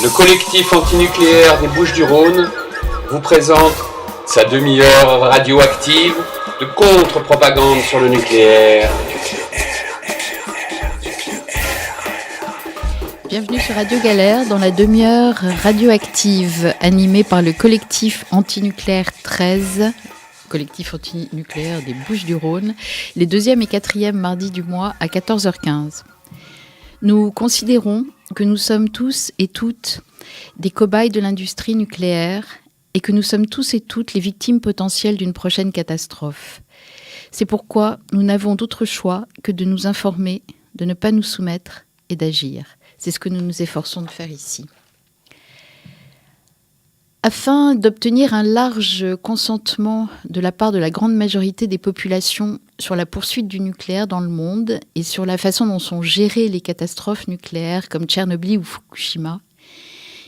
Le collectif antinucléaire des Bouches-du-Rhône vous présente sa demi-heure radioactive de contre-propagande sur le nucléaire. Bienvenue sur Radio Galère dans la demi-heure radioactive animée par le collectif antinucléaire 13, collectif antinucléaire des Bouches-du-Rhône, les 2e et 4e mardis du mois à 14h15. Nous considérons que nous sommes tous et toutes des cobayes de l'industrie nucléaire et que nous sommes tous et toutes les victimes potentielles d'une prochaine catastrophe. C'est pourquoi nous n'avons d'autre choix que de nous informer, de ne pas nous soumettre et d'agir. C'est ce que nous nous efforçons de faire ici. Afin d'obtenir un large consentement de la part de la grande majorité des populations sur la poursuite du nucléaire dans le monde et sur la façon dont sont gérées les catastrophes nucléaires comme Tchernobyl ou Fukushima,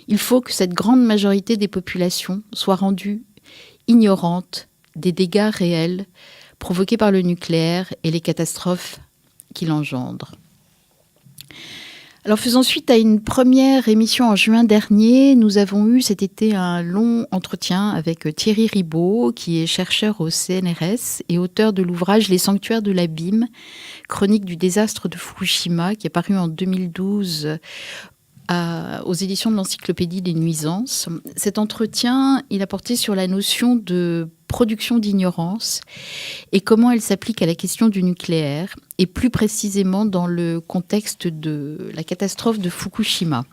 il faut que cette grande majorité des populations soit rendue ignorante des dégâts réels provoqués par le nucléaire et les catastrophes qu'il engendre. Alors, faisant suite à une première émission en juin dernier, nous avons eu cet été un long entretien avec Thierry Ribaud, qui est chercheur au CNRS et auteur de l'ouvrage « Les sanctuaires de l'abîme », chronique du désastre de Fukushima, qui est paru en 2012 aux éditions de l'Encyclopédie des nuisances. Cet entretien, il a porté sur la notion de production d'ignorance et comment elle s'applique à la question du nucléaire, et plus précisément dans le contexte de la catastrophe de Fukushima.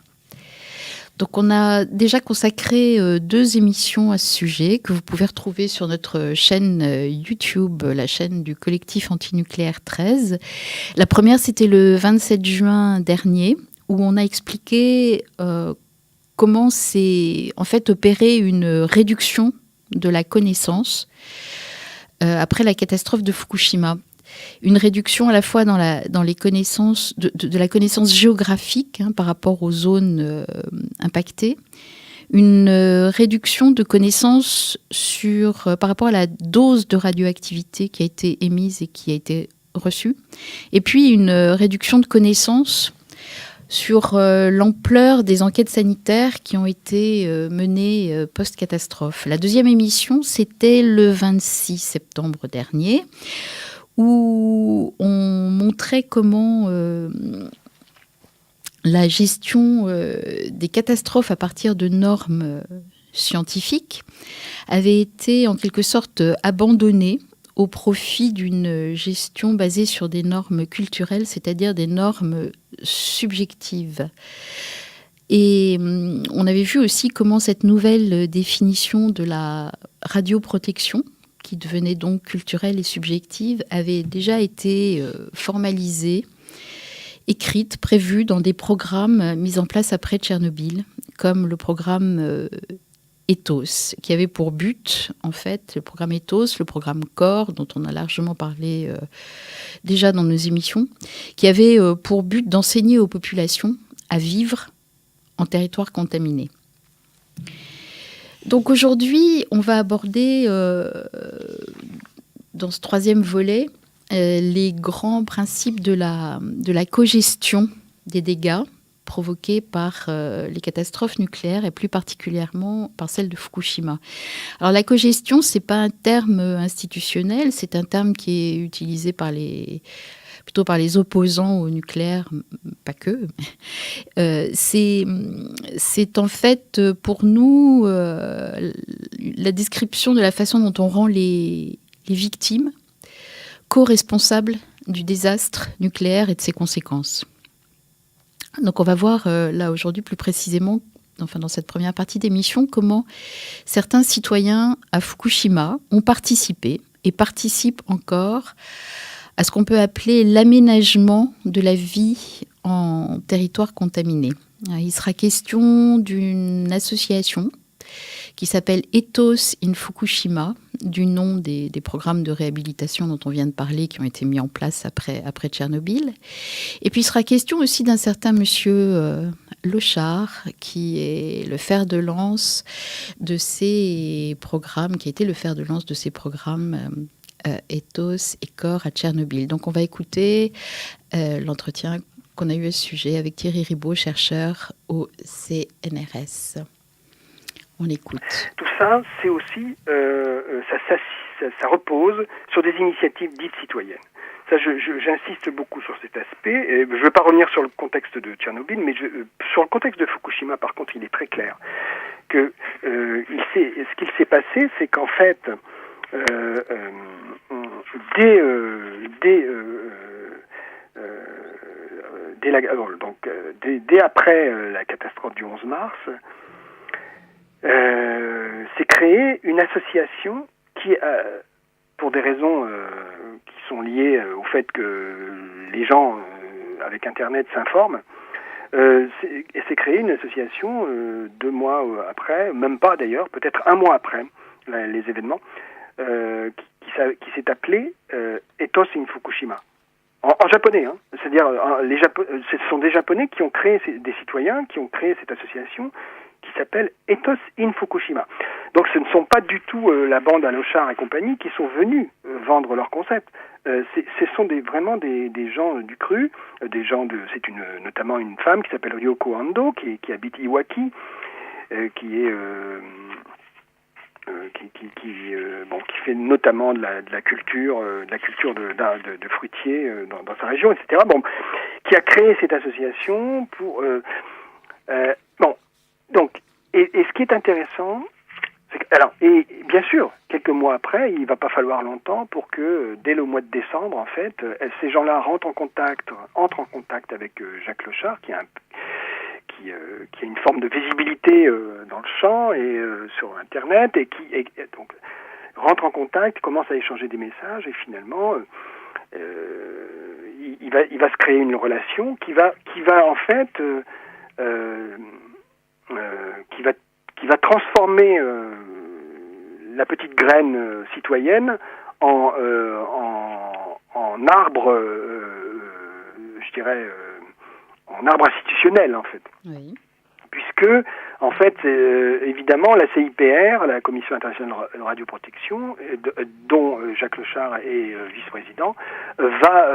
Donc on a déjà consacré 2 émissions à ce sujet que vous pouvez retrouver sur notre chaîne YouTube, la chaîne du collectif antinucléaire 13. La première, c'était le 27 juin dernier, où on a expliqué comment s'est en fait opérée une réduction de la connaissance après la catastrophe de Fukushima. Une réduction à la fois dans les connaissances, de la connaissance géographique par rapport aux zones impactées, une réduction de connaissances par rapport à la dose de radioactivité qui a été émise et qui a été reçue, et puis une réduction de connaissances sur l'ampleur des enquêtes sanitaires qui ont été menées post-catastrophe. La 2e émission, c'était le 26 septembre dernier, où on montrait comment la gestion des catastrophes à partir de normes scientifiques avait été en quelque sorte abandonnée au profit d'une gestion basée sur des normes culturelles, c'est-à-dire des normes subjectives. Et on avait vu aussi comment cette nouvelle définition de la radioprotection, qui devenait donc culturelle et subjective, avait déjà été formalisée, écrite, prévue dans des programmes mis en place après Tchernobyl, comme le programme Ethos, qui avait pour but, en fait, le programme Ethos, le programme CORE, dont on a largement parlé déjà dans nos émissions, qui avait pour but d'enseigner aux populations à vivre en territoire contaminé. Donc aujourd'hui, on va aborder, dans ce 3e volet, les grands principes de la cogestion des dégâts provoqués par les catastrophes nucléaires et plus particulièrement par celle de Fukushima. Alors la cogestion, c'est pas un terme institutionnel, c'est un terme qui est utilisé plutôt par les opposants au nucléaire, pas que. C'est en fait pour nous la description de la façon dont on rend les victimes co-responsables du désastre nucléaire et de ses conséquences. Donc on va voir là aujourd'hui plus précisément, dans cette première partie d'émission, comment certains citoyens à Fukushima ont participé et participent encore à ce qu'on peut appeler l'aménagement de la vie en territoire contaminé. Il sera question d'une association qui s'appelle Ethos in Fukushima, du nom des programmes de réhabilitation dont on vient de parler, qui ont été mis en place après Tchernobyl. Et puis il sera question aussi d'un certain monsieur Lochard, qui est le fer de lance de ces programmes, qui a été le fer de lance de ces programmes Ethos et CORE à Tchernobyl. Donc on va écouter l'entretien qu'on a eu à ce sujet avec Thierry Ribaud, chercheur au CNRS. On écoute. Tout ça, c'est aussi, ça repose sur des initiatives dites citoyennes. Ça, j'insiste beaucoup sur cet aspect. Et je ne vais pas revenir sur le contexte de Tchernobyl, mais sur le contexte de Fukushima, par contre, il est très clair que ce qu'il s'est passé, c'est qu'en fait, dès après la catastrophe du 11 mars, s'est créée une association qui, pour des raisons qui sont liées au fait que les gens avec Internet s'informent, s'est créée une association 2 mois après, même pas d'ailleurs, peut-être 1 mois après les événements, qui s'est appelée Ethos in Fukushima. En japonais, hein. C'est-à-dire ce sont des Japonais qui ont créé, des citoyens qui ont créé cette association qui s'appelle Ethos in Fukushima. Donc ce ne sont pas du tout la bande Alochar et compagnie qui sont venus vendre leur concept. Ce sont vraiment des gens du cru, c'est notamment une femme qui s'appelle Ryoko Ando, qui habite Iwaki, qui fait notamment de la culture de fruitiers dans sa région, etc. Bon, qui a créé cette association pour donc et ce qui est intéressant, c'est que, alors, et bien sûr, quelques mois après, il va pas falloir longtemps pour que dès le mois de décembre, en fait, ces gens-là entrent en contact avec Jacques Lochar, qui a une forme de visibilité dans le champ et sur Internet, et donc rentre en contact, commence à échanger des messages, et finalement, il va se créer une relation qui va en fait qui va transformer la petite graine citoyenne en arbre, je dirais, en arbre institutionnel, en fait. Oui. Puisque, en fait, évidemment, la CIPR, la Commission internationale de radioprotection, dont Jacques Lochar est vice-président, va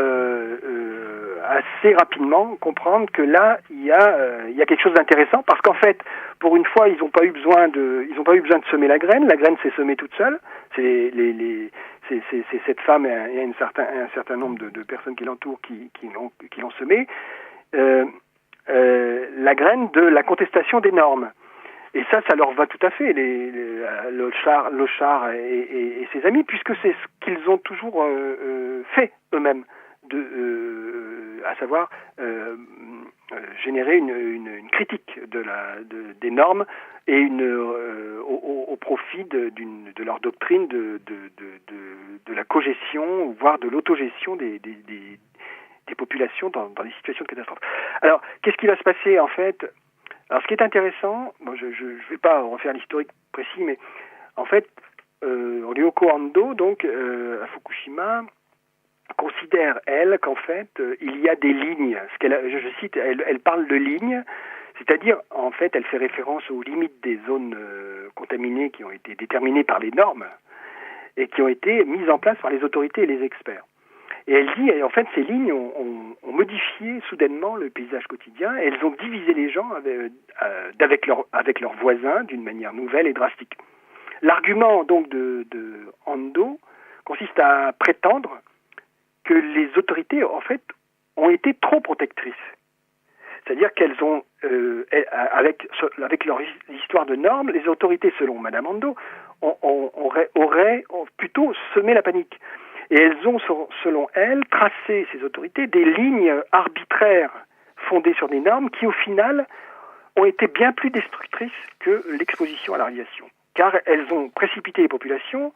assez rapidement comprendre que là, il y a quelque chose d'intéressant, parce qu'en fait, pour une fois, ils n'ont pas eu besoin de semer la graine s'est semée toute seule. C'est cette femme et un certain nombre de personnes qui l'entourent qui l'ont semée. La graine de la contestation des normes. Et ça leur va tout à fait, Lochar et ses amis, puisque c'est ce qu'ils ont toujours fait eux-mêmes, à savoir générer une critique des normes et au profit de leur doctrine de la cogestion, voire de l'autogestion des populations dans des situations de catastrophe. Alors, qu'est-ce qui va se passer en fait ? Alors, ce qui est intéressant, je ne vais pas refaire l'historique précis, mais en fait, Ryoko Ando, donc à Fukushima, considère elle qu'en fait il y a des lignes. Je cite, elle parle de lignes, c'est-à-dire en fait, elle fait référence aux limites des zones contaminées qui ont été déterminées par les normes et qui ont été mises en place par les autorités et les experts. Et elle dit, en fait, ces lignes ont modifié soudainement le paysage quotidien, et elles ont divisé les gens avec leurs voisins d'une manière nouvelle et drastique. L'argument donc de Ando consiste à prétendre que les autorités, en fait, ont été trop protectrices. C'est-à-dire qu'elles ont, avec leur histoire de normes, les autorités, selon Madame Ando, auraient plutôt semé la panique. Et elles ont, selon elles, tracé, ces autorités, des lignes arbitraires fondées sur des normes qui, au final, ont été bien plus destructrices que l'exposition à la radiation. Car elles ont précipité les populations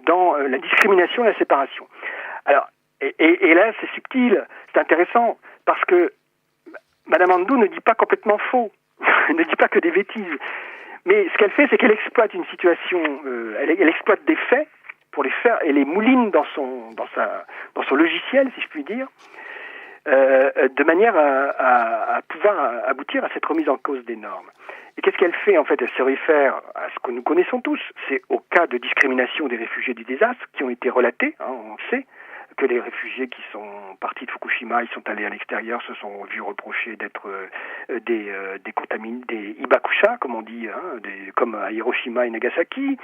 dans la discrimination et la séparation. Alors, et là, c'est subtil, c'est intéressant, parce que Madame Ando ne dit pas complètement faux, ne dit pas que des bêtises. Mais ce qu'elle fait, c'est qu'elle exploite une situation, elle exploite des faits, pour les faire, et les mouline dans son logiciel, si je puis dire, de manière à pouvoir aboutir à cette remise en cause des normes. Et qu'est-ce qu'elle fait ? En fait, elle se réfère à ce que nous connaissons tous, c'est au cas de discrimination des réfugiés du désastre qui ont été relatés, on sait, que les réfugiés qui sont partis de Fukushima, ils sont allés à l'extérieur, se sont vus reprocher d'être des contaminés, des hibakusha, comme on dit, comme à Hiroshima et Nagasaki.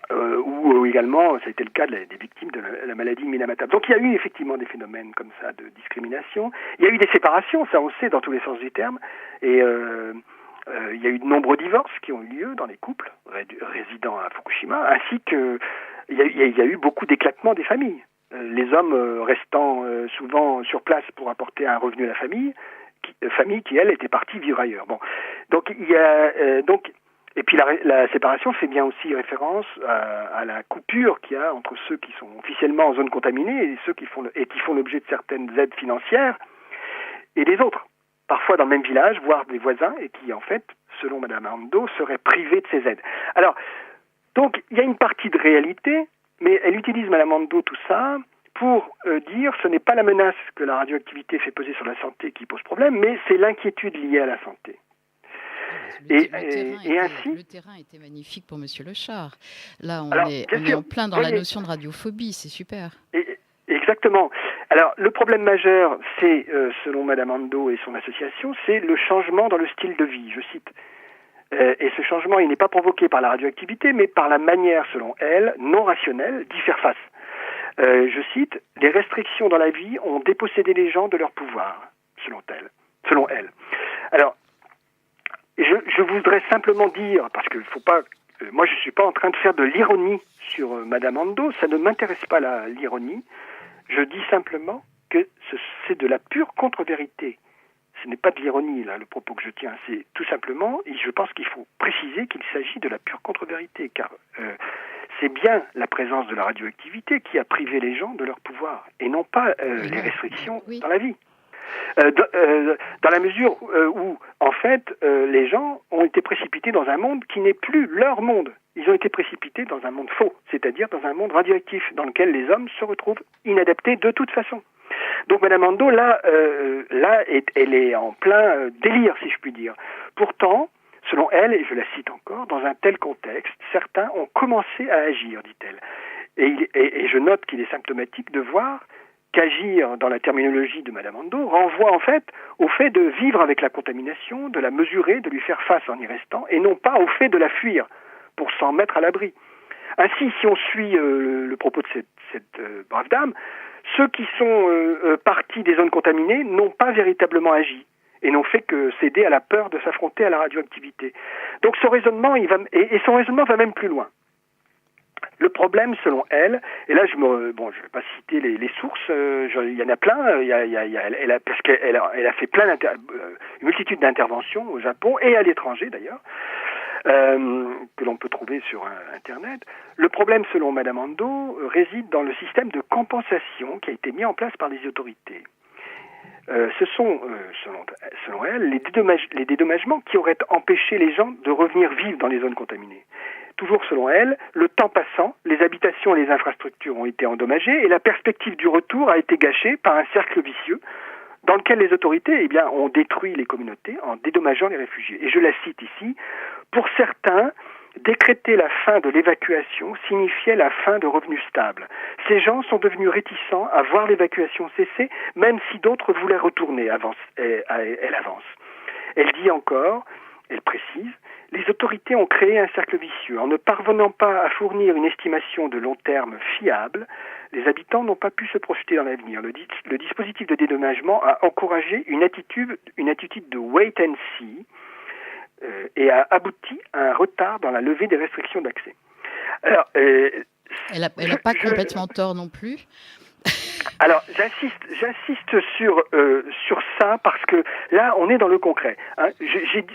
Ou également, ça a été le cas des victimes de la maladie Minamata. Donc il y a eu effectivement des phénomènes comme ça de discrimination. Il y a eu des séparations, ça on le sait dans tous les sens du terme. Et il y a eu de nombreux divorces qui ont eu lieu dans les couples résidant à Fukushima, ainsi que il y a eu beaucoup d'éclatements des familles. Les hommes restant souvent sur place pour apporter un revenu à la famille qui elle était partie vivre ailleurs. Bon, donc il y a et puis la séparation fait bien aussi référence à la coupure qu'il y a entre ceux qui sont officiellement en zone contaminée et ceux qui font l'objet de certaines aides financières et les autres, parfois dans le même village, voire des voisins, et qui en fait, selon Madame Ando, seraient privés de ces aides. Alors, donc il y a une partie de réalité, mais elle utilise Madame Ando tout ça pour dire ce n'est pas la menace que la radioactivité fait peser sur la santé qui pose problème, mais c'est l'inquiétude liée à la santé. Le terrain était magnifique pour Monsieur Lechard. Là, on est en plein dans la notion de radiophobie, c'est super. Exactement. Alors, le problème majeur, c'est, selon Madame Ando et son association, c'est le changement dans le style de vie, je cite. Et ce changement, il n'est pas provoqué par la radioactivité, mais par la manière, selon elle, non rationnelle, d'y faire face. Je cite, « Les restrictions dans la vie ont dépossédé les gens de leur pouvoir », selon elle. Alors, je voudrais simplement dire, parce que faut pas, moi je suis pas en train de faire de l'ironie sur Madame Ando, ça ne m'intéresse pas l'ironie. Je dis simplement que c'est de la pure contre-vérité. Ce n'est pas de l'ironie là, le propos que je tiens. C'est tout simplement, et je pense qu'il faut préciser qu'il s'agit de la pure contre-vérité, car c'est bien la présence de la radioactivité qui a privé les gens de leur pouvoir, et non pas les restrictions dans la vie. Dans la mesure où, en fait, les gens ont été précipités dans un monde qui n'est plus leur monde. Ils ont été précipités dans un monde faux, c'est-à-dire dans un monde radioactif, dans lequel les hommes se retrouvent inadaptés de toute façon. Donc Madame Ando, là, elle est en plein délire, si je puis dire. Pourtant, selon elle, et je la cite encore, dans un tel contexte, certains ont commencé à agir, dit-elle. Et je note qu'il est symptomatique de voir qu'agir, dans la terminologie de Madame Ando, renvoie en fait au fait de vivre avec la contamination, de la mesurer, de lui faire face en y restant, et non pas au fait de la fuir pour s'en mettre à l'abri. Ainsi, si on suit le propos de cette brave dame, ceux qui sont partis des zones contaminées n'ont pas véritablement agi et n'ont fait que céder à la peur de s'affronter à la radioactivité. Donc son raisonnement, son raisonnement va même plus loin. Le problème, selon elle, et là je vais pas citer les sources, il y en a plein, parce qu'elle a fait une multitude d'interventions au Japon et à l'étranger d'ailleurs, que l'on peut trouver sur Internet. Le problème, selon Madame Ando, réside dans le système de compensation qui a été mis en place par les autorités. Ce sont, selon elle, les dédommagements qui auraient empêché les gens de revenir vivre dans les zones contaminées. Toujours selon elle, le temps passant, les habitations et les infrastructures ont été endommagées et la perspective du retour a été gâchée par un cercle vicieux dans lequel les autorités ont détruit les communautés en dédommageant les réfugiés. Et je la cite ici, « Pour certains, décréter la fin de l'évacuation signifiait la fin de revenus stables. Ces gens sont devenus réticents à voir l'évacuation cesser, même si d'autres voulaient retourner. » Elle avance. Elle dit encore, elle précise, « Les autorités ont créé un cercle vicieux. En ne parvenant pas à fournir une estimation de long terme fiable, les habitants n'ont pas pu se projeter dans l'avenir. Le dispositif de dédommagement a encouragé une attitude de wait and see et a abouti à un retard dans la levée des restrictions d'accès. » Alors, elle n'a pas complètement tort non plus. Alors, j'insiste sur ça parce que là, on est dans le concret. Hein.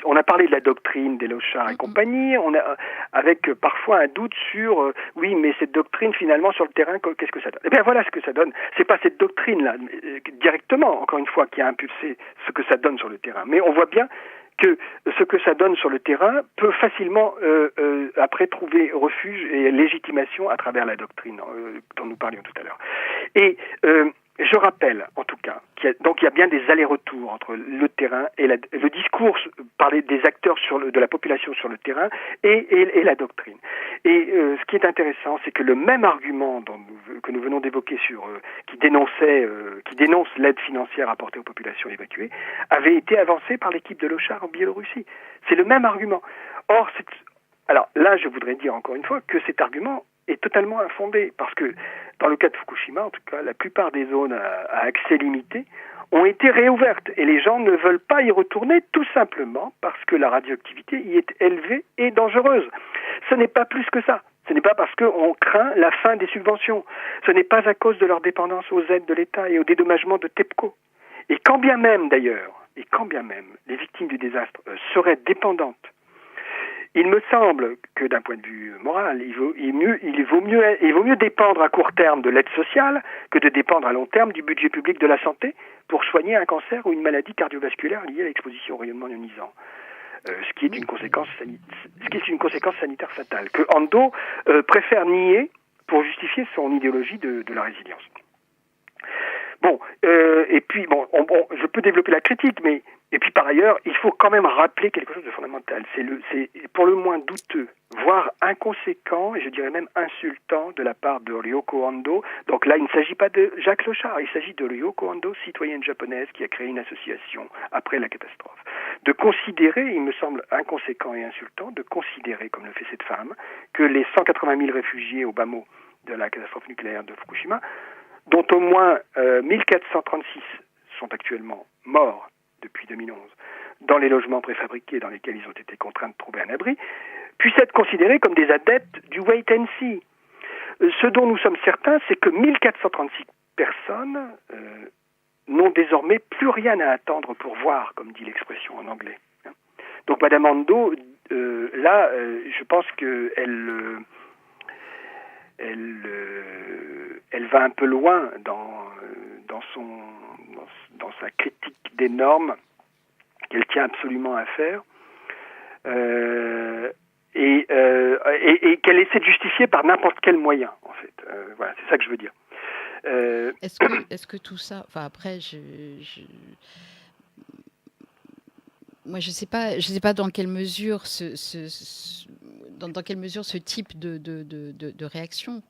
On a parlé de la doctrine des Lechard et compagnie, on a avec parfois un doute sur oui, mais cette doctrine finalement sur le terrain, qu'est-ce que ça donne ? Eh bien, voilà ce que ça donne. C'est pas cette doctrine-là directement, encore une fois, qui a impulsé ce que ça donne sur le terrain, mais on voit bien que ce que ça donne sur le terrain peut facilement après trouver refuge et légitimation à travers la doctrine dont nous parlions tout à l'heure. Et je rappelle, en tout cas, qu'il y a bien des allers-retours entre le terrain et le discours des acteurs de la population sur le terrain et la doctrine. Et ce qui est intéressant, c'est que le même argument que nous venons d'évoquer qui dénonce l'aide financière apportée aux populations évacuées, avait été avancé par l'équipe de l'OCHAR en Biélorussie. C'est le même argument. Or, alors là, je voudrais dire encore une fois que cet argument est totalement infondé, parce que dans le cas de Fukushima, en tout cas, la plupart des zones à accès limité ont été réouvertes et les gens ne veulent pas y retourner tout simplement parce que la radioactivité y est élevée et dangereuse. Ce n'est pas plus que ça. Ce n'est pas parce qu'on craint la fin des subventions. Ce n'est pas à cause de leur dépendance aux aides de l'État et au dédommagement de TEPCO. Et quand bien même d'ailleurs, les victimes du désastre seraient dépendantes, il me semble que d'un point de vue moral, il vaut mieux dépendre à court terme de l'aide sociale que de dépendre à long terme du budget public de la santé pour soigner un cancer ou une maladie cardiovasculaire liée à l'exposition au rayonnement ionisant. Ce qui est une conséquence sanitaire fatale, que Ando préfère nier pour justifier son idéologie de la résilience. Bon, et puis je peux développer la critique, mais et puis par ailleurs, il faut quand même rappeler quelque chose de fondamental. C'est pour le moins douteux, voire inconséquent, et je dirais même insultant de la part de Ryoko Ando. Donc là, il ne s'agit pas de Jacques Lochard, il s'agit de Ryoko Ando, citoyenne japonaise qui a créé une association après la catastrophe. De considérer, il me semble inconséquent et insultant, de considérer, comme le fait cette femme, que les 180 000 réfugiés au bas mot de la catastrophe nucléaire de Fukushima, dont au moins 1436 sont actuellement morts depuis 2011, dans les logements préfabriqués dans lesquels ils ont été contraints de trouver un abri, puissent être considérés comme des adeptes du wait and see. Ce dont nous sommes certains, c'est que 1436 personnes n'ont désormais plus rien à attendre pour voir, comme dit l'expression en anglais. Donc Madame Ando, je pense qu'elle elle va un peu loin dans sa critique des normes qu'elle tient absolument à faire et qu'elle essaie de justifier par n'importe quel moyen, en fait. Voilà, c'est ça que je veux dire. Est-ce que tout ça... Enfin, après, moi, je sais pas dans quelle mesure dans quelle mesure ce type de réaction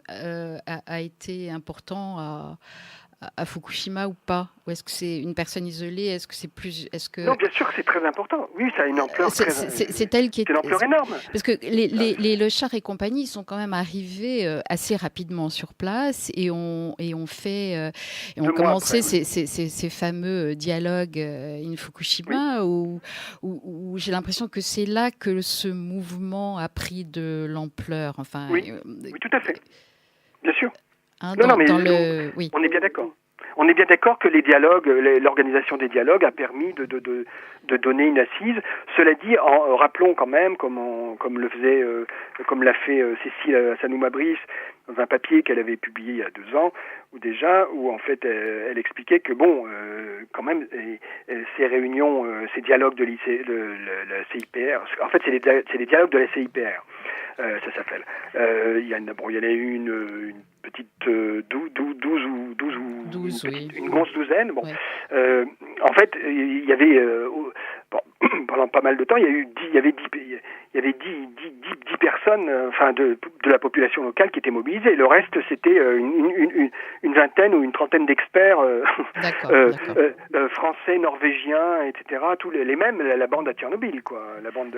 a été important à Fukushima ou pas? Ou est-ce que c'est une personne isolée? Est-ce que c'est plus... Non, bien sûr que c'est très important. Oui, ça a une ampleur c'est elle qui est... une ampleur énorme. Parce que les Lochard et compagnie sont quand même arrivés assez rapidement sur place et ont commencé ces fameux dialogues in Fukushima où j'ai l'impression que c'est là que ce mouvement a pris de l'ampleur. Enfin, oui, tout à fait. Bien sûr. On est bien d'accord. On est bien d'accord que les dialogues, l'organisation des dialogues a permis de donner une assise. Cela dit, rappelons quand même, comme l'a fait Cécile Assanouma-Brice dans un papier qu'elle avait publié il y a 2 ans, où en fait elle expliquait que quand même ces réunions, ces dialogues de la CIPR, en fait c'est les dialogues de la CIPR. Ça s'appelle. Il y en a eu une petite 12 une grosse douzaine. Bon, ouais. En fait, il y avait pendant pas mal de temps, il y avait 10 personnes, enfin de la population locale qui étaient mobilisées. Le reste, c'était une vingtaine ou une trentaine d'experts français, norvégiens, etc. Tous les mêmes, la bande à Tchernobyl, quoi, la bande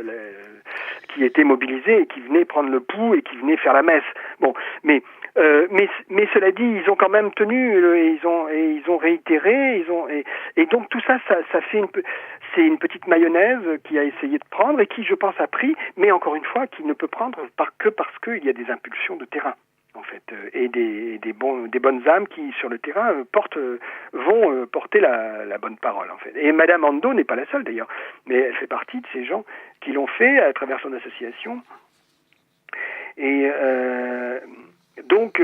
qui était mobilisée et qui venait prendre le pouls et qui venait faire la messe. Bon, mais cela dit, ils ont quand même tenu et ils ont réitéré, et donc tout ça fait c'est une petite mayonnaise qui a essayé de prendre et qui, je pense, a pris, mais encore une fois, qui ne peut prendre que parce qu'il y a des impulsions de terrain, en fait, et des bonnes âmes qui, sur le terrain, vont porter la bonne parole, en fait. Et Madame Ando n'est pas la seule, d'ailleurs, mais elle fait partie de ces gens qui l'ont fait à travers son association. Et donc,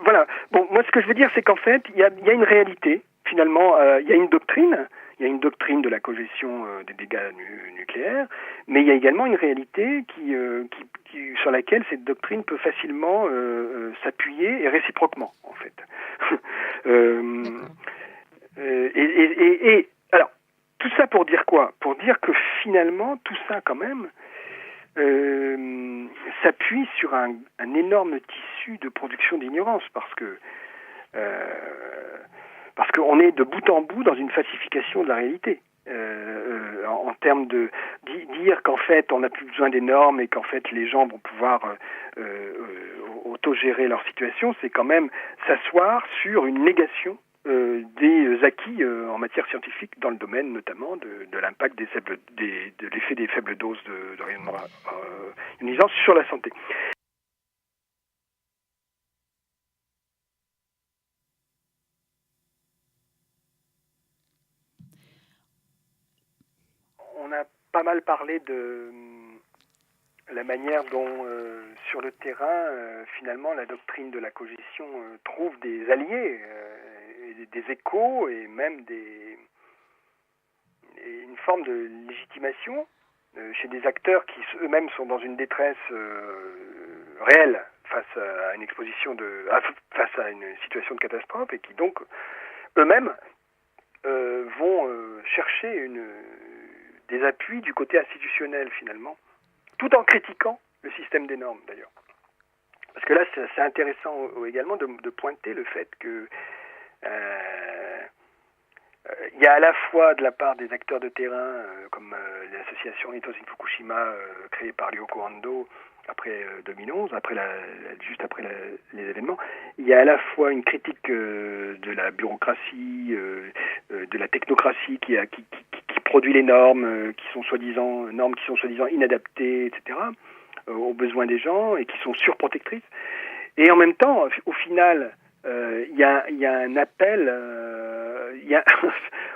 voilà. Bon, moi, ce que je veux dire, c'est qu'en fait, il y a une réalité, finalement, il y a une doctrine il y a une doctrine de la cogestion des dégâts nucléaires, mais il y a également une réalité sur laquelle cette doctrine peut facilement s'appuyer, et réciproquement, en fait. Alors, tout ça pour dire quoi ? Pour dire que finalement, tout ça, quand même, s'appuie sur un énorme tissu de production d'ignorance, parce qu'on est de bout en bout dans une falsification de la réalité. En termes de dire qu'en fait on n'a plus besoin des normes et qu'en fait les gens vont pouvoir autogérer leur situation, c'est quand même s'asseoir sur une négation des acquis en matière scientifique dans le domaine notamment de l'impact de l'effet des faibles doses de rayonnement ionisant sur la santé. On a pas mal parlé de la manière dont, sur le terrain, finalement, la doctrine de la cogestion trouve des alliés, des échos et même une forme de légitimation chez des acteurs qui eux-mêmes sont dans une détresse réelle face à une face à une situation de catastrophe et qui donc eux-mêmes vont chercher des appuis du côté institutionnel finalement, tout en critiquant le système des normes d'ailleurs. Parce que là, c'est intéressant également de pointer le fait que il y a à la fois de la part des acteurs de terrain, comme l'association Ethos in Fukushima créée par Ryoko Ando après 2011, juste après les événements, il y a à la fois une critique de la bureaucratie, de la technocratie qui produit les normes, qui sont soi-disant inadaptées, etc., aux besoins des gens et qui sont surprotectrices. Et en même temps, au final, il y a un appel.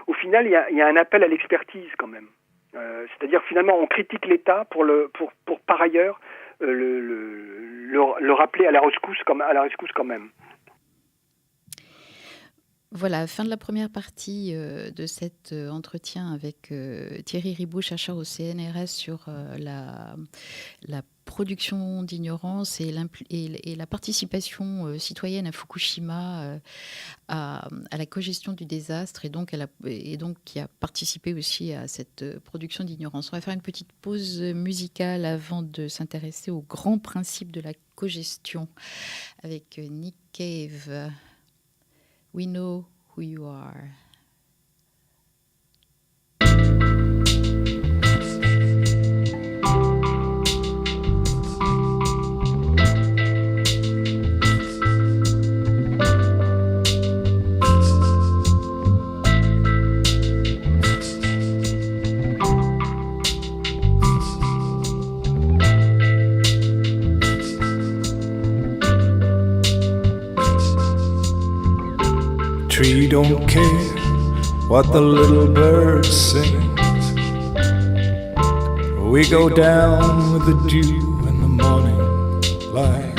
Au final, il y a un appel à l'expertise quand même. C'est-à-dire finalement, on critique l'État pour par ailleurs le rappeler à la rescousse quand même. Voilà, fin de la première partie de cet entretien avec Thierry Riboud, chercheur au CNRS sur la production d'ignorance et la participation citoyenne à Fukushima à la cogestion du désastre et donc qui a participé aussi à cette production d'ignorance. On va faire une petite pause musicale avant de s'intéresser aux grands principes de la cogestion avec Nick Cave. We know who you are. Tree don't care what the little bird sings. We go down with the dew in the morning light.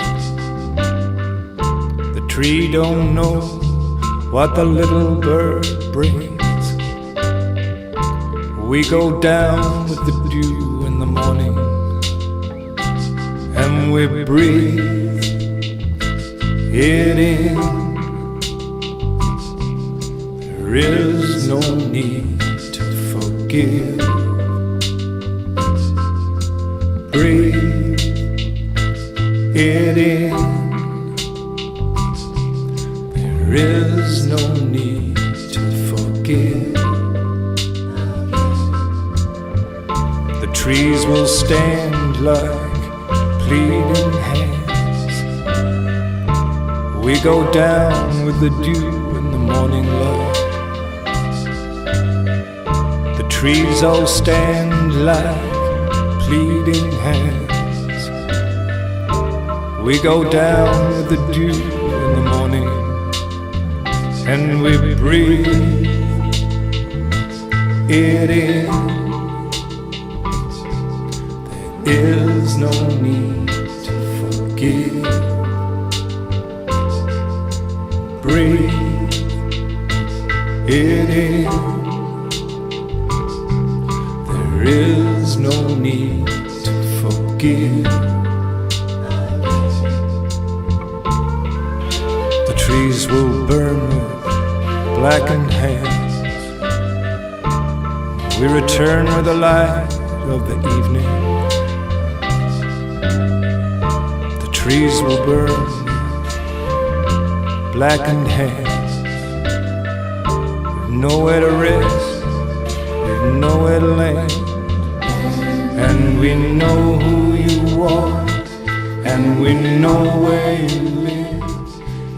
The tree don't know what the little bird brings. We go down with the dew in the morning, and we breathe it in. There is no need to forgive. Breathe it in. There is no need to forgive. The trees will stand like pleading hands. We go down with the dew in the morning light. The trees all stand like pleading hands. We go down with the dew in the morning, and we breathe it in. There is no need to forgive. Breathe it in. there is no need to forgive. The trees will burn with blackened hands. We return with the light of the evening. The trees will burn with blackened hands. We've nowhere to rest, we've nowhere to land. And we know who you are, and we know where you live,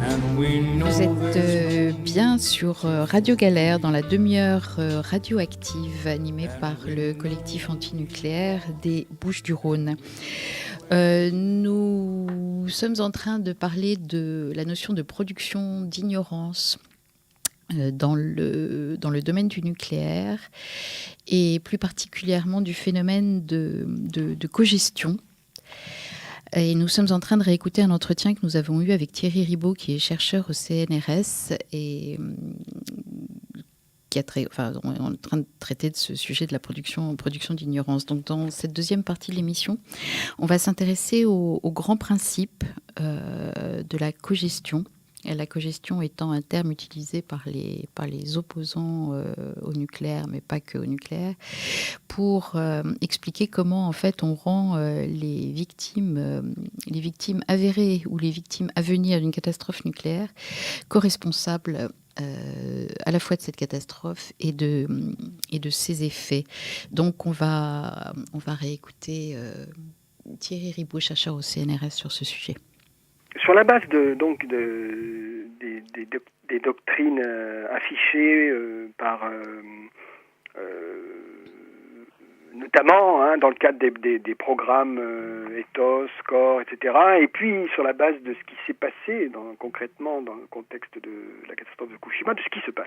and we know. Vous êtes bien sur Radio Galère dans la demi-heure radioactive animée par le collectif antinucléaire des Bouches-du-Rhône. Nous sommes en train de parler de la notion de production d'ignorance dans le domaine du nucléaire et plus particulièrement du phénomène de cogestion. Et nous sommes en train de réécouter un entretien que nous avons eu avec Thierry Ribaud, qui est chercheur au CNRS et qui on est en train de traiter de ce sujet de la production d'ignorance. Donc, dans cette deuxième partie de l'émission, on va s'intéresser aux grands principes de la cogestion. Et la cogestion étant un terme utilisé par les opposants au nucléaire, mais pas que au nucléaire, pour expliquer comment en fait on rend les victimes avérées ou les victimes à venir d'une catastrophe nucléaire co-responsables à la fois de cette catastrophe et de ses effets. Donc on va réécouter Thierry Ribaud, chercheur au CNRS, sur ce sujet. Sur la base des doctrines affichées par notamment dans le cadre des programmes Ethos, SCORE, etc. Et puis sur la base de ce qui s'est passé concrètement dans le contexte de la catastrophe de Fukushima, de ce qui se passe.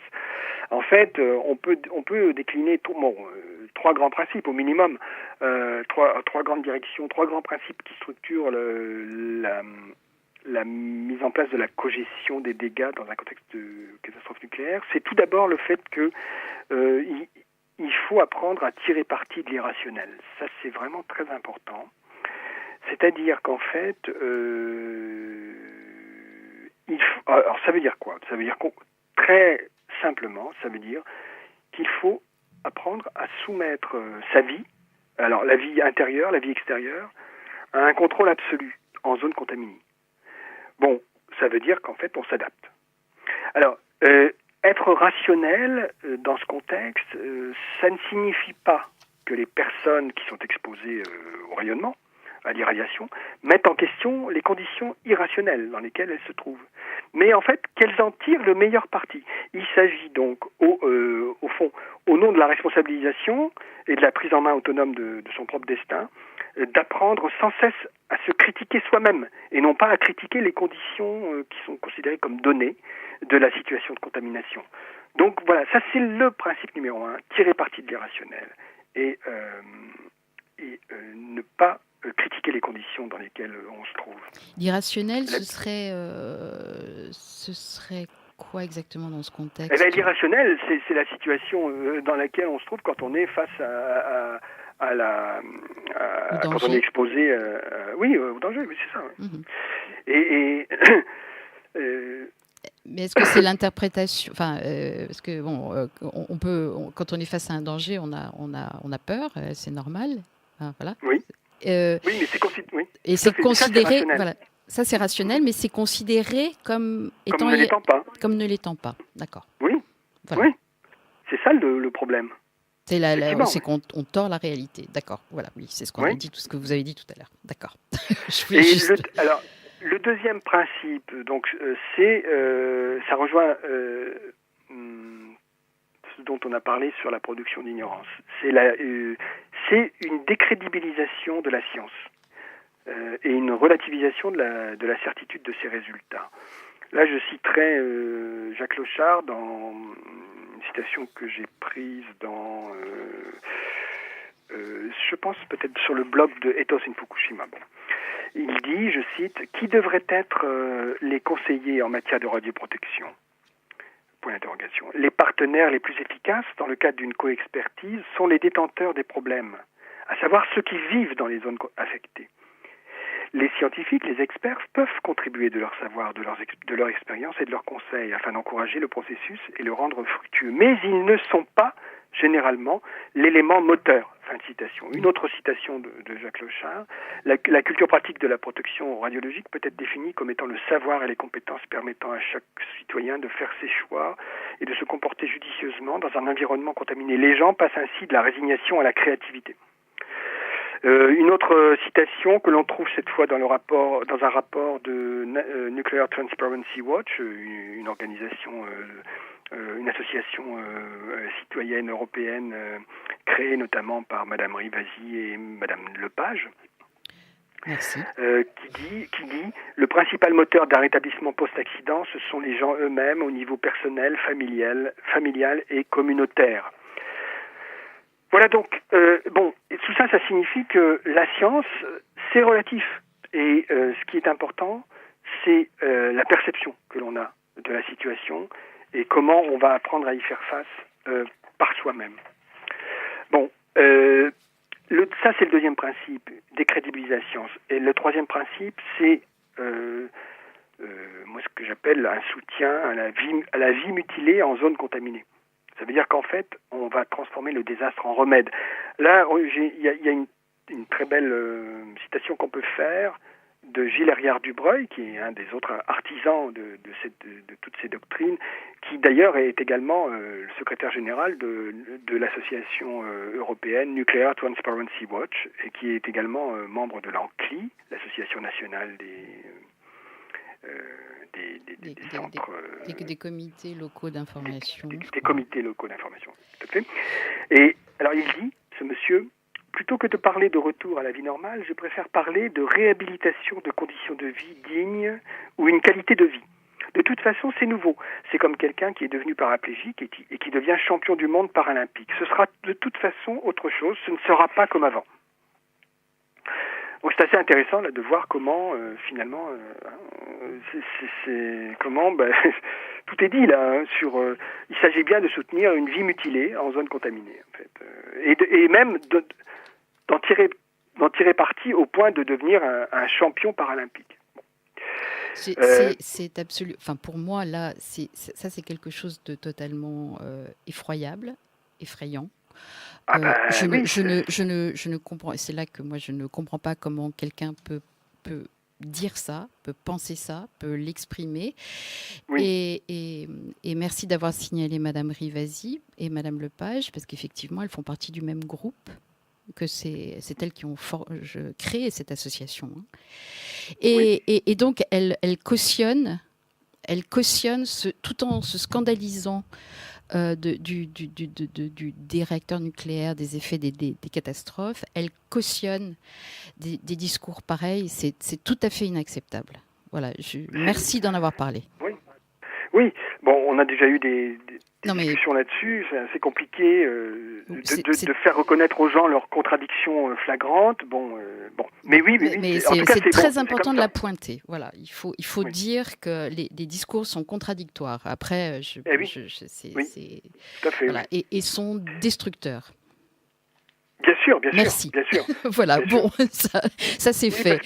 En fait, on peut décliner trois grands principes au minimum, trois grandes directions, trois grands principes qui structurent la mise en place de la cogestion des dégâts dans un contexte de catastrophe nucléaire. C'est tout d'abord le fait que il faut apprendre à tirer parti de l'irrationnel. Ça, c'est vraiment très important. C'est-à-dire qu'en fait, alors ça veut dire quoi ? Ça veut dire très simplement, ça veut dire qu'il faut apprendre à soumettre sa vie, alors la vie intérieure, la vie extérieure, à un contrôle absolu en zone contaminée. Bon, ça veut dire qu'en fait, on s'adapte. Alors, être rationnel dans ce contexte, ça ne signifie pas que les personnes qui sont exposées au rayonnement, à l'irradiation, mettent en question les conditions irrationnelles dans lesquelles elles se trouvent. Mais en fait, qu'elles en tirent le meilleur parti. Il s'agit donc, au fond, au nom de la responsabilisation et de la prise en main autonome de son propre destin, d'apprendre sans cesse à se critiquer soi-même et non pas à critiquer les conditions qui sont considérées comme données de la situation de contamination. Donc voilà, ça c'est le principe numéro 1, tirer parti de l'irrationnel et ne pas critiquer les conditions dans lesquelles on se trouve. L'irrationnel, ce serait quoi exactement dans ce contexte ? Eh bien, l'irrationnel, c'est la situation dans laquelle on se trouve quand on est face quand on est exposé au danger, oui, c'est ça. Oui. Mais est-ce que c'est l'interprétation, parce que on peut, quand on est face à un danger, on a peur, c'est normal, voilà. Oui. Oui, mais c'est considéré, voilà. Ça c'est rationnel, mais c'est considéré comme étant comme ne l'étant pas. Comme ne l'étant pas, d'accord. Oui. Voilà. Oui. C'est ça le problème. C'est qu'on tord la réalité, d'accord. Voilà, oui, c'est ce qu'on a dit, tout ce que vous avez dit tout à l'heure, d'accord. Alors, le deuxième principe, donc, ça rejoint ce dont on a parlé sur la production d'ignorance. C'est une décrédibilisation de la science et une relativisation de la certitude de ses résultats. Là, je citerai Jacques Lochard dans une citation que j'ai prise dans, je pense peut-être sur le blog de Ethos in Fukushima. Bon. Il dit, je cite, « Qui devraient être les conseillers en matière de radioprotection ? point d'interrogation. Les partenaires les plus efficaces dans le cadre d'une coexpertise sont les détenteurs des problèmes, à savoir ceux qui vivent dans les zones affectées. Les scientifiques, les experts peuvent contribuer de leur savoir, de leur expérience et de leurs conseils afin d'encourager le processus et le rendre fructueux. Mais ils ne sont pas généralement l'élément moteur. Fin de citation. Une autre citation de Jacques Lochard. La culture pratique de la protection radiologique peut être définie comme étant le savoir et les compétences permettant à chaque citoyen de faire ses choix et de se comporter judicieusement dans un environnement contaminé. Les gens passent ainsi de la résignation à la créativité. Une autre citation que l'on trouve cette fois dans un rapport de Nuclear Transparency Watch, une organisation, une association citoyenne européenne créée notamment par Madame Rivasi et Madame Lepage. Merci. Qui dit le principal moteur d'un rétablissement post-accident, ce sont les gens eux-mêmes au niveau personnel, familial et communautaire. Voilà donc, tout ça signifie que la science, c'est relatif. Et ce qui est important, c'est la perception que l'on a de la situation et comment on va apprendre à y faire face par soi-même. Bon, ça c'est le deuxième principe, décrédibiliser la science. Et le troisième principe, c'est moi ce que j'appelle un soutien à la vie mutilée en zone contaminée. Ça veut dire qu'en fait, on va transformer le désastre en remède. Là, il y a une très belle citation qu'on peut faire de Gilles Herriard-Dubreuil, qui est un des autres artisans de toutes ces doctrines, qui d'ailleurs est également le secrétaire général de l'association européenne Nuclear Transparency Watch, et qui est également membre de l'ANCLI, l'association nationale des comités locaux d'information. Des comités locaux d'information, tout à fait. Et alors il dit, ce monsieur, plutôt que de parler de retour à la vie normale, je préfère parler de réhabilitation de conditions de vie dignes ou une qualité de vie. De toute façon, c'est nouveau. C'est comme quelqu'un qui est devenu paraplégique et qui devient champion du monde paralympique. Ce sera de toute façon autre chose, ce ne sera pas comme avant. Donc c'est assez intéressant là, de voir comment finalement tout est dit là il s'agit bien de soutenir une vie mutilée en zone contaminée en fait, et même d'en tirer parti au point de devenir un champion paralympique. Bon. C'est absolu. Enfin pour moi là c'est quelque chose de totalement effroyable, effrayant. Je ne comprends. C'est là que moi je ne comprends pas comment quelqu'un peut dire ça, peut penser ça, peut l'exprimer. Oui. Et merci d'avoir signalé Madame Rivasi et Madame Lepage, parce qu'effectivement elles font partie du même groupe, que c'est elles qui ont créé cette association. Et donc elles cautionnent tout en se scandalisant du réacteur nucléaire, des effets des catastrophes. Elle cautionne des discours pareils. C'est tout à fait inacceptable. Voilà, merci d'en avoir parlé. Oui. Bon, on a déjà eu des discussions là-dessus. C'est assez compliqué de faire reconnaître aux gens leurs contradictions flagrantes. Mais oui. Mais c'est très important de la pointer. Voilà, il faut dire que les discours sont contradictoires. Après, tout à fait, voilà, et sont destructeurs. Bien sûr. Merci. Bien sûr. Voilà, ça c'est fait.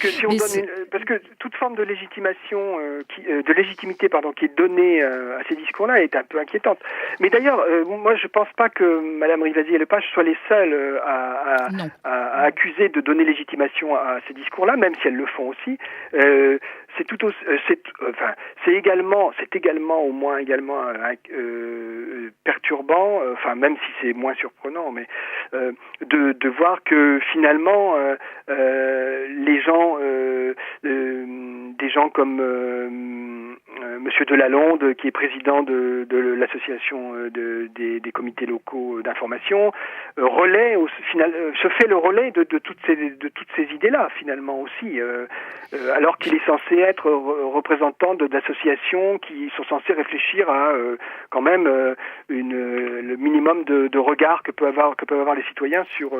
Parce que toute forme de légitimation, de légitimité qui est donnée à ces discours-là est un peu inquiétante. Mais d'ailleurs, moi je pense pas que Madame Rivasi et Lepage soient les seuls à accuser de donner légitimation à ces discours-là, même si elles le font aussi. C'est également au moins perturbant, même si c'est moins surprenant, mais de voir que finalement les gens, des gens comme Monsieur Delalonde, qui est président de l'association des comités locaux d'information, se fait le relais de toutes ces idées-là finalement aussi, alors qu'il est censé être représentant d'associations qui sont censées réfléchir à quand même le minimum de regard que peuvent avoir les citoyens sur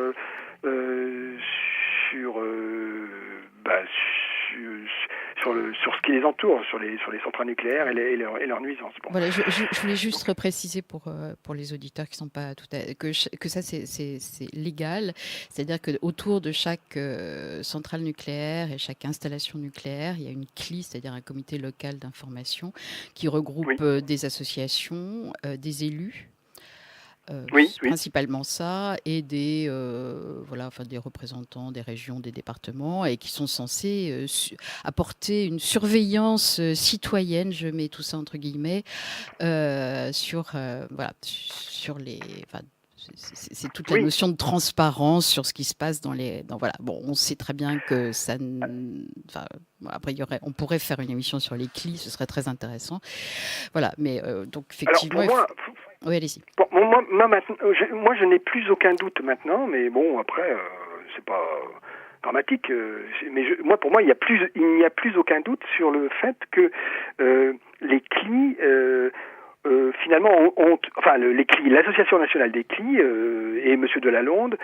sur ce qui les entoure, sur les centrales nucléaires et leurs nuisances. Bon. Voilà, je voulais juste repréciser pour les auditeurs qui sont pas tout à que ça c'est légal, c'est-à-dire que autour de chaque centrale nucléaire et chaque installation nucléaire, il y a une CLI, c'est-à-dire un comité local d'information qui regroupe des associations, des élus. Principalement ça, et des représentants des régions, des départements, et qui sont censés apporter une surveillance citoyenne, je mets tout ça entre guillemets, sur les. C'est toute la notion de transparence sur ce qui se passe on sait très bien que ça. Après, on pourrait faire une émission sur les CLI, ce serait très intéressant. Voilà, mais donc effectivement. Alors, oui, allez-y. Bon, moi, je n'ai plus aucun doute maintenant, mais bon, après, c'est pas dramatique. Pour moi, il n'y a plus aucun doute sur le fait que les CLI. Finalement, les CLI, l'Association nationale des CLI et M. Delalonde,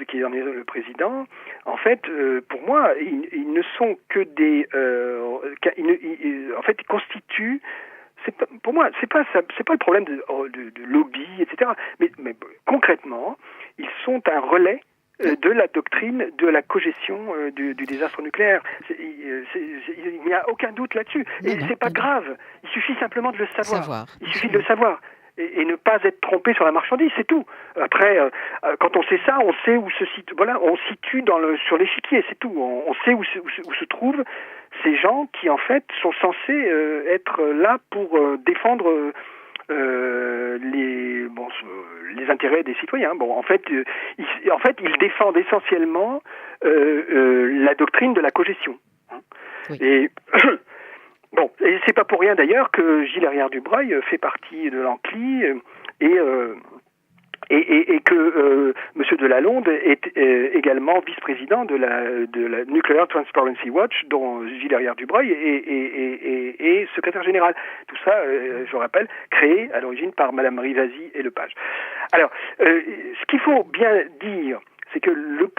qui en est le président, en fait, pour moi, ils ne sont que des... en fait, ils constituent... Pour moi, c'est pas le problème de lobby, etc. Mais concrètement, ils sont un relais de la doctrine de la cogestion du désastre nucléaire. Il n'y a aucun doute là-dessus. Et c'est pas grave. Il suffit simplement de le savoir. Il suffit de le savoir. Et ne pas être trompé sur la marchandise, c'est tout. Après, quand on sait ça, on sait où se situe. Voilà, on situe sur l'échiquier, c'est tout. On sait où se trouvent ces gens qui, en fait, sont censés être là pour défendre les intérêts des citoyens. Bon, en fait, ils défendent essentiellement la doctrine de la cogestion. Oui. Et bon, et c'est pas pour rien d'ailleurs que Gilles Herrière-Dubreuil fait partie de l'ANCLI et que M. Delalonde est également vice-président de la Nuclear Transparency Watch, dont Gilles Herrière-Dubreuil est secrétaire général. Tout ça, je rappelle, créé à l'origine par Mme Rivasi et Lepage. Alors, ce qu'il faut bien dire, c'est que le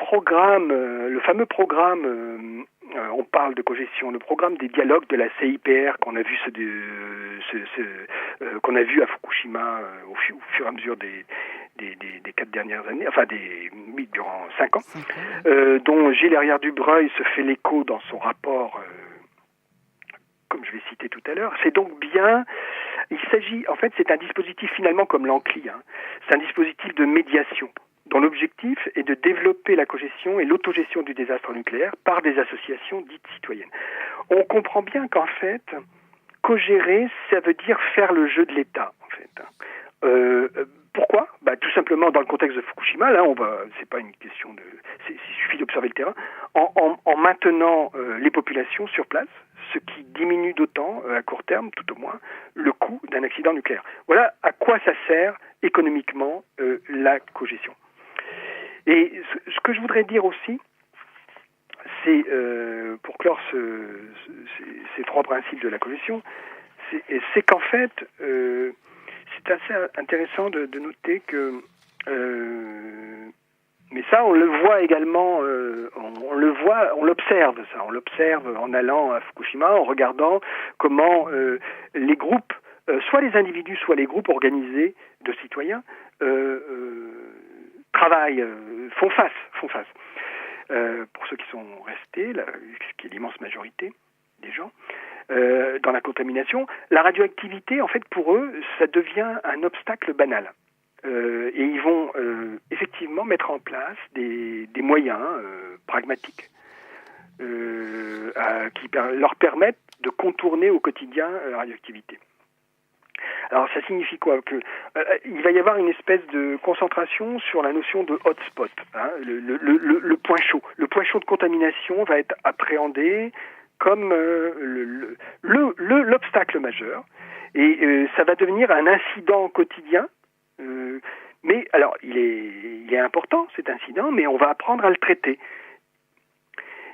fameux programme, on parle de cogestion, le programme des dialogues de la CIPR qu'on a vu qu'on a vu à Fukushima au fur et à mesure des 4 dernières années, durant 5 ans, dont Gilles Herrière-Dubreuil se fait l'écho dans son rapport, comme je l'ai cité tout à l'heure. C'est donc bien, c'est un dispositif finalement comme l'ANCLI, c'est un dispositif de médiation, dont l'objectif est de développer la cogestion et l'autogestion du désastre nucléaire par des associations dites citoyennes. On comprend bien qu'en fait, co-gérer, ça veut dire faire le jeu de l'État, en fait. Pourquoi ? Tout simplement dans le contexte de Fukushima, là, c'est pas une question il suffit d'observer le terrain, en maintenant les populations sur place, ce qui diminue d'autant, à court terme, tout au moins, le coût d'un accident nucléaire. Voilà à quoi ça sert économiquement la cogestion. Et ce que je voudrais dire aussi, c'est, pour clore ces 3 principes de la cogestion, c'est qu'en fait, c'est assez intéressant de noter que, mais ça on le voit également, on l'observe en allant à Fukushima, en regardant comment les groupes, soit les individus, soit les groupes organisés de citoyens, travaillent, font face. Pour ceux qui sont restés, qui est l'immense majorité des gens, dans la contamination, la radioactivité, en fait, pour eux, ça devient un obstacle banal. Et ils vont effectivement mettre en place des moyens pragmatiques qui leur permettent de contourner au quotidien la radioactivité. Alors ça signifie quoi ? Que il va y avoir une espèce de concentration sur la notion de hotspot, le point chaud. Le point chaud de contamination va être appréhendé comme l'obstacle majeur, et ça va devenir un incident quotidien. Mais alors il est important cet incident, mais on va apprendre à le traiter.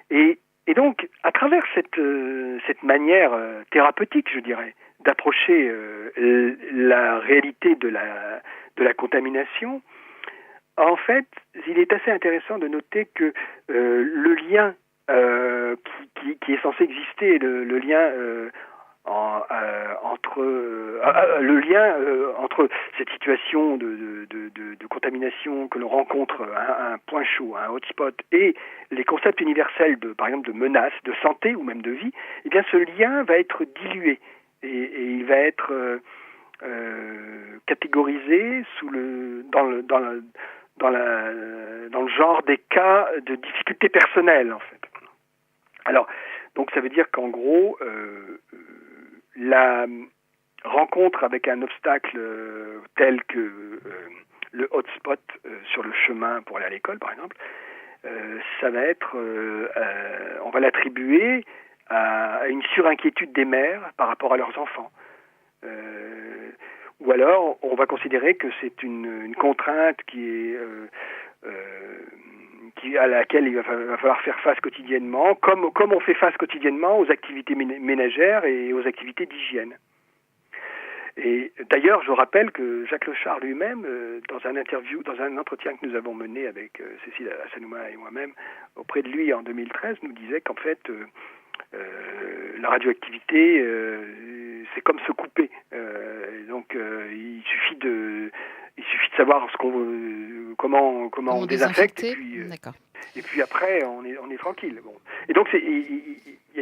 Et donc à travers cette manière thérapeutique, je dirais, d'approcher la réalité de la contamination, en fait, il est assez intéressant de noter que le lien qui est censé exister, le lien entre cette situation de contamination que l'on rencontre à un point chaud, à un hotspot, et les concepts universels par exemple de menace, de santé ou même de vie, eh bien ce lien va être dilué et il va être catégorisé dans le genre des cas de difficultés personnelles en fait. Alors, donc ça veut dire qu'en gros, la rencontre avec un obstacle tel que le hotspot sur le chemin pour aller à l'école, par exemple, ça va être, on va l'attribuer à une surinquiétude des mères par rapport à leurs enfants. Ou alors, on va considérer que c'est une contrainte à laquelle il va falloir faire face quotidiennement, comme on fait face quotidiennement aux activités ménagères et aux activités d'hygiène. Et d'ailleurs, je rappelle que Jacques Leuchard lui-même, dans un entretien que nous avons mené avec Cécile Assanouma et moi-même auprès de lui en 2013, nous disait qu'en fait, la radioactivité, c'est comme se couper. Donc, il suffit de savoir comment on désinfecte et puis après on est tranquille. Bon. Et donc il y a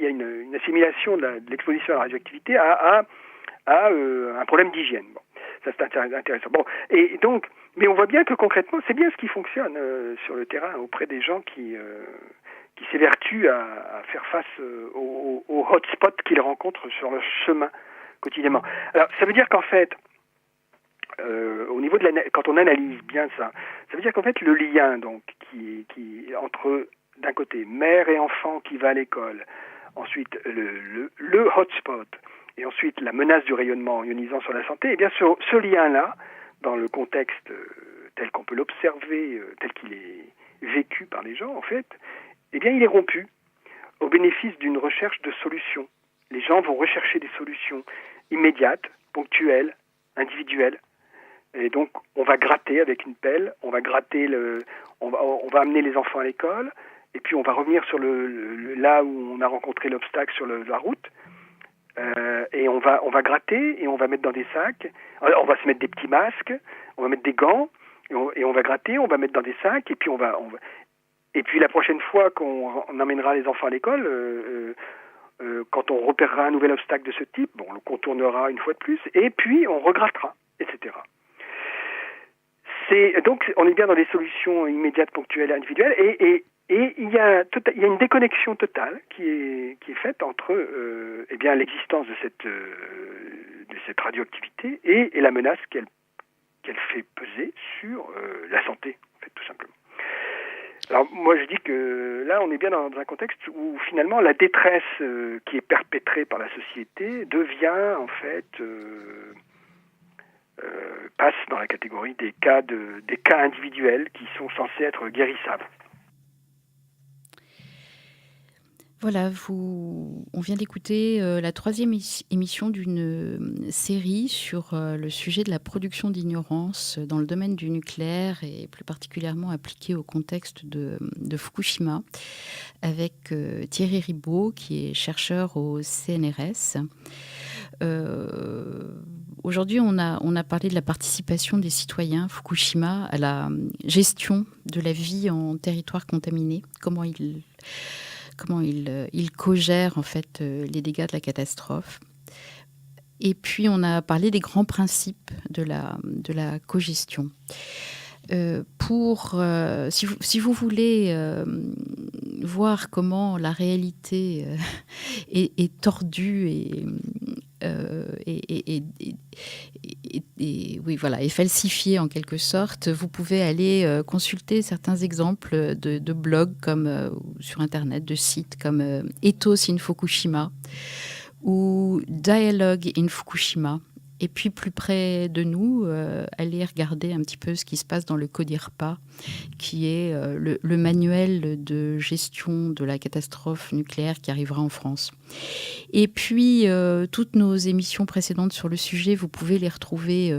une assimilation de l'exposition à la radioactivité à un problème d'hygiène. Bon, ça c'est intéressant. Bon, et donc, mais on voit bien que concrètement c'est bien ce qui fonctionne sur le terrain auprès des gens qui s'évertuent à faire face aux hotspots qu'ils rencontrent sur leur chemin quotidiennement. Alors ça veut dire qu'en fait au niveau quand on analyse bien ça veut dire qu'en fait le lien donc qui entre d'un côté mère et enfant qui va à l'école, ensuite le hotspot et ensuite la menace du rayonnement ionisant sur la santé, et bien ce lien-là, dans le contexte tel qu'on peut l'observer, tel qu'il est vécu par les gens en fait, eh bien il est rompu au bénéfice d'une recherche de solutions. Les gens vont rechercher des solutions immédiates, ponctuelles, individuelles. Et donc, on va gratter avec une pelle, on va amener les enfants à l'école, et puis on va revenir sur là où on a rencontré l'obstacle sur la route, et on va gratter, et on va mettre dans des sacs. Alors, on va se mettre des petits masques, on va mettre des gants, et on va gratter, on va mettre dans des sacs, et puis et puis la prochaine fois qu'on emmènera les enfants à l'école, quand on repérera un nouvel obstacle de ce type, on le contournera une fois de plus, et puis on regrattera, etc. Donc on est bien dans des solutions immédiates, ponctuelles, individuelles, et il y a une déconnexion totale qui est faite entre eh bien l'existence de cette radioactivité et la menace qu'elle fait peser sur la santé, en fait, tout simplement. Alors moi je dis que là on est bien dans un contexte où finalement la détresse qui est perpétrée par la société devient en fait passe dans la catégorie des cas individuels qui sont censés être guérissables. Voilà, on vient d'écouter la troisième émission d'une série sur le sujet de la production d'ignorance dans le domaine du nucléaire et plus particulièrement appliquée au contexte de Fukushima avec Thierry Ribaud qui est chercheur au CNRS. Aujourd'hui, on a parlé de la participation des citoyens Fukushima à la gestion de la vie en territoire contaminé, comment ils co-gèrent en fait les dégâts de la catastrophe. Et puis on a parlé des grands principes de la cogestion. Si vous voulez voir comment la réalité est tordue et falsifiée en quelque sorte, vous pouvez aller consulter certains exemples de blogs sur Internet, de sites comme Ethos in Fukushima ou Dialogue in Fukushima. Et puis, plus près de nous, allez regarder un petit peu ce qui se passe dans le CODIRPA, qui est le manuel de gestion de la catastrophe nucléaire qui arrivera en France. Et puis, toutes nos émissions précédentes sur le sujet, vous pouvez les retrouver